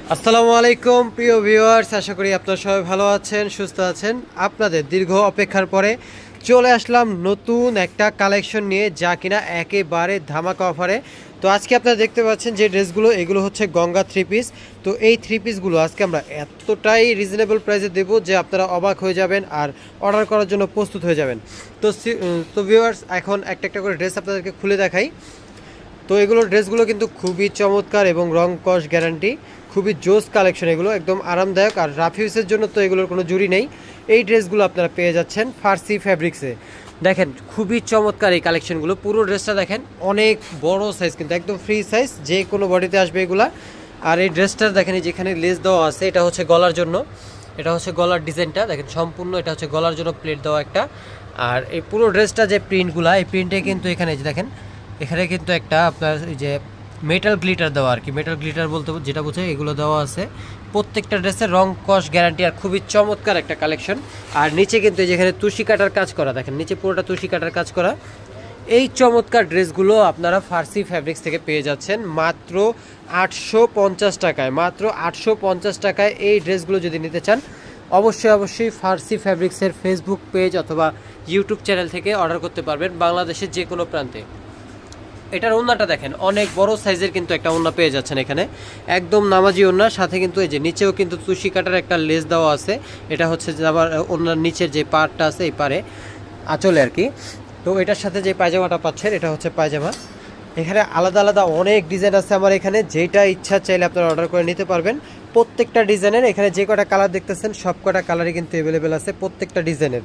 আসসালামু আলাইকুম প্রিয় ভিউয়ার্স, আশা করি আপনারা সবাই ভালো আছেন, সুস্থ আছেন। আপনাদের দীর্ঘ অপেক্ষার পরে চলে আসলাম নতুন একটা কালেকশন নিয়ে, যা কিনা একেবারে ধামাকা অফারে। তো আজকে আপনারা দেখতে পাচ্ছেন যে ড্রেসগুলো, এগুলো হচ্ছে গঙ্গা থ্রি পিস। তো এই থ্রি পিসগুলো আজকে আমরা এতটাই রিজনেবল প্রাইসে দেবো যে আপনারা অবাক হয়ে যাবেন আর অর্ডার করার জন্য প্রস্তুত হয়ে যাবেন। তো ভিউয়ার্স, এখন একটা একটা করে ড্রেস আপনাদেরকে খুলে দেখাই। তো এগুলোর ড্রেসগুলো কিন্তু খুবই চমৎকার এবং রং কস গ্যারান্টি, খুবই জোস কালেকশন, এগুলো একদম আরামদায়ক। আর রাফিউসের জন্য তো এগুলোর কোনো জুড়ি নেই। এই ড্রেসগুলো আপনারা পেয়ে যাচ্ছেন ফার্সি ফ্যাব্রিক্সে। দেখেন খুবই চমৎকার এই কালেকশনগুলো। পুরো ড্রেসটা দেখেন, অনেক বড় সাইজ, কিন্তু একদম ফ্রি সাইজ, যে কোনো বডিতে আসবে এগুলা। আর এই ড্রেসটার দেখেন যেখানে লেস দেওয়া আছে, এটা হচ্ছে গলার জন্য, এটা হচ্ছে গলার ডিজাইনটা দেখেন সম্পূর্ণ, এটা হচ্ছে গলার জন্য প্লেট দেওয়া একটা। আর এই পুরো ড্রেসটা যে প্রিন্টগুলা, এই প্রিন্টে কিন্তু এখানে যে দেখেন, এখানে কিন্তু একটা আপনার এই যে মেটাল গ্লিটার দেওয়া, আর কি মেটাল গ্লিটার বলতে যেটা বোঝে এগুলো দেওয়া আছে। প্রত্যেকটা ড্রেসের রং কস গ্যারান্টি, আর খুবই চমৎকার একটা কালেকশন। আর নিচে কিন্তু যেখানে তুষি কাটার কাজ করা, দেখেন নিচে পুরোটা তুষি কাটার কাজ করা। এই চমৎকার ড্রেসগুলো আপনারা ফার্সি ফ্যাব্রিক্স থেকে পেয়ে যাচ্ছেন মাত্র 850 টাকায়। মাত্র 850 টাকায় এই ড্রেসগুলো যদি নিতে চান, অবশ্যই ফার্সি ফ্যাব্রিক্সের ফেসবুক পেজ অথবা ইউটিউব চ্যানেল থেকে অর্ডার করতে পারবেন বাংলাদেশের যে কোনো প্রান্তে। এটার ওড়নাটা দেখেন, অনেক বড় সাইজের কিন্তু একটা ওড়না পেয়ে যাচ্ছেন এখানে, একদম নামাজি ওড়না। সাথে কিন্তু এই যে নিচেও কিন্তু তুষি কাটার একটা লেস দেওয়া আছে। এটা হচ্ছে আবার ওড়নার নিচের যে পার্টটা আছে, এই পারে আঁচলে আর কি। তো এটার সাথে যে পায়জামাটা পাচ্ছেন, এটা হচ্ছে পায়জামা। এখানে আলাদা আলাদা অনেক ডিজাইন আছে আমার এখানে, যেটা ইচ্ছা চাইলে আপনারা অর্ডার করে নিতে পারবেন। প্রত্যেকটা ডিজাইনের এখানে যে কটা কালার দেখতেছেন, সব কটা কালারই কিন্তু অ্যাভেলেবেল আছে প্রত্যেকটা ডিজাইনের।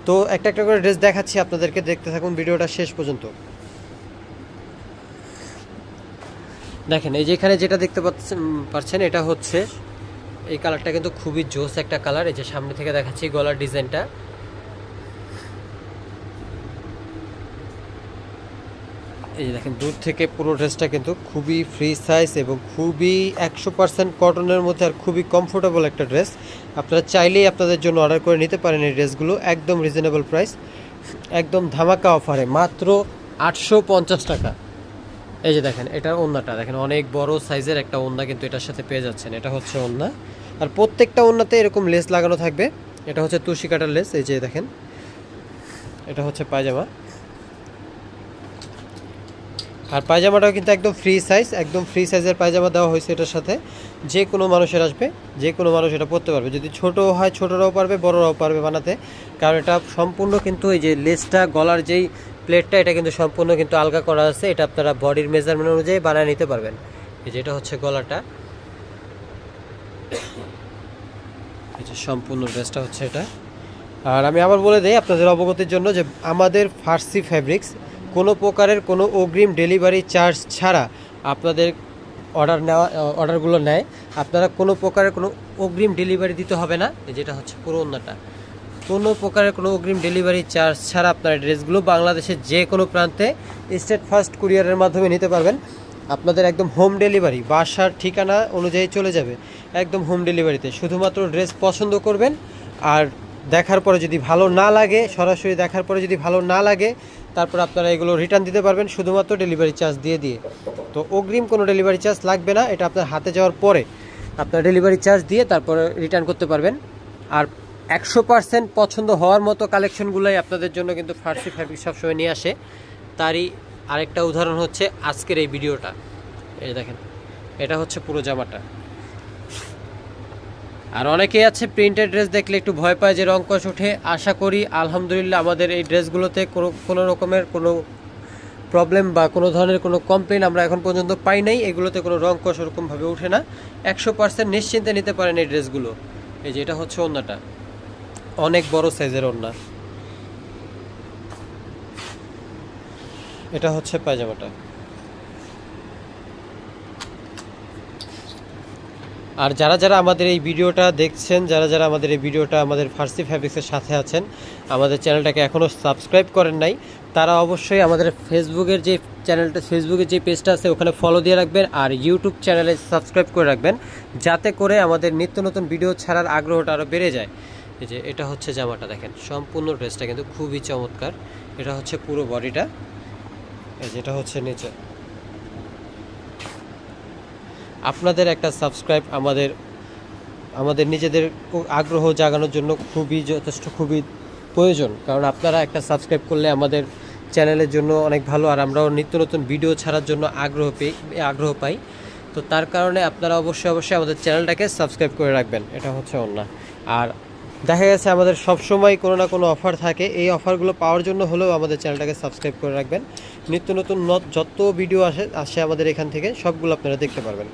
তো একটা একটা করে ড্রেস দেখাচ্ছি আপনাদেরকে, দেখতে থাকুন ভিডিওটা শেষ পর্যন্ত। দেখেন এই যে এখানে যেটা দেখতে পাচ্ছেন, এটা হচ্ছে এই কালারটা কিন্তু খুবই জোস একটা কালার। এই যে সামনে থেকে দেখাচ্ছি গলার ডিজাইনটা, এই যে দেখেন দূর থেকে পুরো ড্রেসটা কিন্তু খুবই ফ্রি সাইজ এবং খুবই 100% কটনের মধ্যে, আর খুবই কমফোর্টেবল একটা ড্রেস। আপনারা চাইলেই আপনাদের জন্য অর্ডার করে নিতে পারেন এই ড্রেসগুলো, একদম রিজনেবল প্রাইস, একদম ধামাকা অফারে, মাত্র 850 টাকা। এই যে দেখেন এটার ওড়নাটা দেখেন, অনেক বড় সাইজের একটা ওড়না কিন্তু এটার সাথে পেয়ে যাচ্ছেন। এটা হচ্ছে ওড়না, আর প্রত্যেকটা ওড়নাতে এরকম লেস লাগানো থাকবে। এটা হচ্ছে তুষি কাটার লেস। এই যে দেখেন এটা হচ্ছে পায়জামা, আর পায়জামাটাও কিন্তু একদম ফ্রি সাইজ, একদম ফ্রি সাইজের পায়জামা দেওয়া হয়েছে এটার সাথে। যে কোনো মানুষের আসবে, যে কোনো মানুষ এটা পরতে পারবে, যদি ছোটো হয় ছোটরাও পারবে, বড়রাও পারবে বানাতে। কারণ এটা সম্পূর্ণ কিন্তু এই যে লেসটা, গলার যেই প্লেটটা, এটা কিন্তু সম্পূর্ণ কিন্তু আলগা করা আছে। এটা আপনারা বডির মেজারমেন্ট অনুযায়ী বানিয়ে নিতে পারবেন। এই যে এটা হচ্ছে গলাটা, এই যে সম্পূর্ণ ড্রেসটা হচ্ছে এটা। আর আমি আবার বলে দিই আপনাদের অবগতির জন্য যে আমাদের ফার্সি ফ্যাব্রিক্স কোনো প্রকারের কোনো অগ্রিম ডেলিভারি চার্জ ছাড়া আপনাদের অর্ডারগুলো নেয়। আপনারা কোনো প্রকারের কোনো অগ্রিম ডেলিভারি দিতে হবে না। যেটা হচ্ছে পুরো ওড়নাটা, কোনো প্রকারের কোনো অগ্রিম ডেলিভারি চার্জ ছাড়া আপনারা ড্রেসগুলো বাংলাদেশের যে কোনো প্রান্তে স্টেট ফার্স্ট কুরিয়ারের মাধ্যমে নিতে পারবেন। আপনাদের একদম হোম ডেলিভারি, বাসার ঠিকানা অনুযায়ী চলে যাবে, একদম হোম ডেলিভারিতে। শুধুমাত্র ড্রেস পছন্দ করবেন, আর দেখার পরে যদি ভালো না লাগে, সরাসরি দেখার পরে যদি ভালো না লাগে, তারপর আপনারা এগুলো রিটার্ন দিতে পারবেন শুধুমাত্র ডেলিভারি চার্জ দিয়ে। তো অগ্রিম কোনো ডেলিভারি চার্জ লাগবে না, এটা আপনার হাতে যাওয়ার পরে আপনার ডেলিভারি চার্জ দিয়ে তারপরে রিটার্ন করতে পারবেন। আর 100% পছন্দ হওয়ার মতো কালেকশনগুলোই আপনাদের জন্য কিন্তু ফার্সি ফ্যাব্রিক সবসময় নিয়ে আসে। তারই আরেকটা উদাহরণ হচ্ছে আজকের এই ভিডিওটা। এই দেখেন এটা হচ্ছে পুরো জামাটা। আর অনেকেই আছে প্রিন্টেড ড্রেস দেখলে একটু ভয় পায় যে রং কষ ওঠে। আশা করি আলহামদুলিল্লাহ আমাদের এই ড্রেসগুলোতে কোনো রকমের কোনো প্রবলেম বা কোনো ধরনের কোনো কমপ্লেন আমরা এখন পর্যন্ত পাই নাই। এগুলোতে কোনো রং কষ ওরকমভাবে ওঠে না। 100% নিশ্চিন্তে নিতে পারেন এই ড্রেসগুলো। এই যে এটা হচ্ছে ওড়নাটা, অনেক বড় সাইজের ওড়না। এটা হচ্ছে পায়জামাটা। আর যারা যারা আমাদের এই ভিডিওটা দেখছেন, যারা যারা আমাদের এই ভিডিওটা আমাদের ফার্সি ফ্যাব্রিক্সের সাথে আছেন, আমাদের চ্যানেলটাকে এখনও সাবস্ক্রাইব করেন নাই, তারা অবশ্যই আমাদের ফেসবুকের যে চ্যানেলটা, ফেসবুকের যে পেজটা আছে ওখানে ফলো দিয়ে রাখবেন, আর ইউটিউব চ্যানেলে সাবস্ক্রাইব করে রাখবেন, যাতে করে আমাদের নিত্য নতুন ভিডিও ছাড়ার আগ্রহটা আরও বেড়ে যায়। এই যে এটা হচ্ছে জামাটা, দেখেন সম্পূর্ণ ড্রেসটা কিন্তু খুবই চমৎকার। এটা হচ্ছে পুরো বডিটা, এই যেটা হচ্ছে নিচে। আপনাদের একটা সাবস্ক্রাইব আমাদের নিজেদের আগ্রহ জাগানোর জন্য খুবই প্রয়োজন, কারণ আপনারা একটা সাবস্ক্রাইব করলে আমাদের চ্যানেলের জন্য অনেক ভালো, আর আমরাও নিত্য নতুন ভিডিও ছাড়ার জন্য আগ্রহ পাই। তো তার কারণে আপনারা অবশ্যই আমাদের চ্যানেলটাকে সাবস্ক্রাইব করে রাখবেন। এটা হচ্ছে ওন্না। আর দেখা গেছে আমাদের সবসময় কোনো না কোনো অফার থাকে, এই অফারগুলো পাওয়ার জন্য হলেও আমাদের চ্যানেলটাকে সাবস্ক্রাইব করে রাখবেন। নিত্য নতুন যত ভিডিও আসে আমাদের এখান থেকে সবগুলো আপনারা দেখতে পারবেন।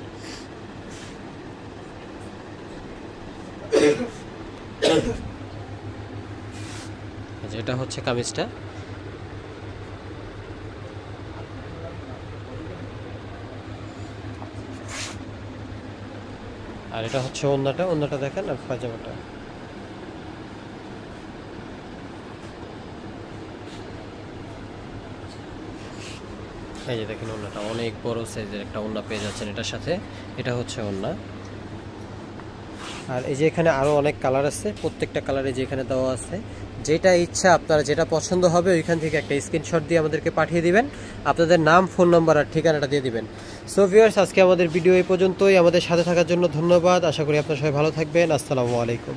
এটা হচ্ছে কামিজটা, আর এটা হচ্ছে ওন্নাটা দেখেন, আর পায়জামাটা। এই যে দেখেন ওন্নাটা অনেক বড় সাইজের একটা ওন্না পেয়ে যাচ্ছেন এটার সাথে। এটা হচ্ছে ওন্না। আর এই যে এখানে আরও অনেক কালার আছে, প্রত্যেকটা কালারে যে এখানে দেওয়া আছে, যেটা ইচ্ছা আপনারা যেটা পছন্দ হবে ওইখান থেকে একটা স্ক্রিনশট দিয়ে আমাদেরকে পাঠিয়ে দিবেন, আপনাদের নাম, ফোন নাম্বার আর ঠিকানাটা দিয়ে দিবেন। সো ভিউয়ার্স, আজকে আমাদের ভিডিও এই পর্যন্তই। আমাদের সাথে থাকার জন্য ধন্যবাদ। আশা করি আপনারা সবাই ভালো থাকবেন। আসসালামু আলাইকুম।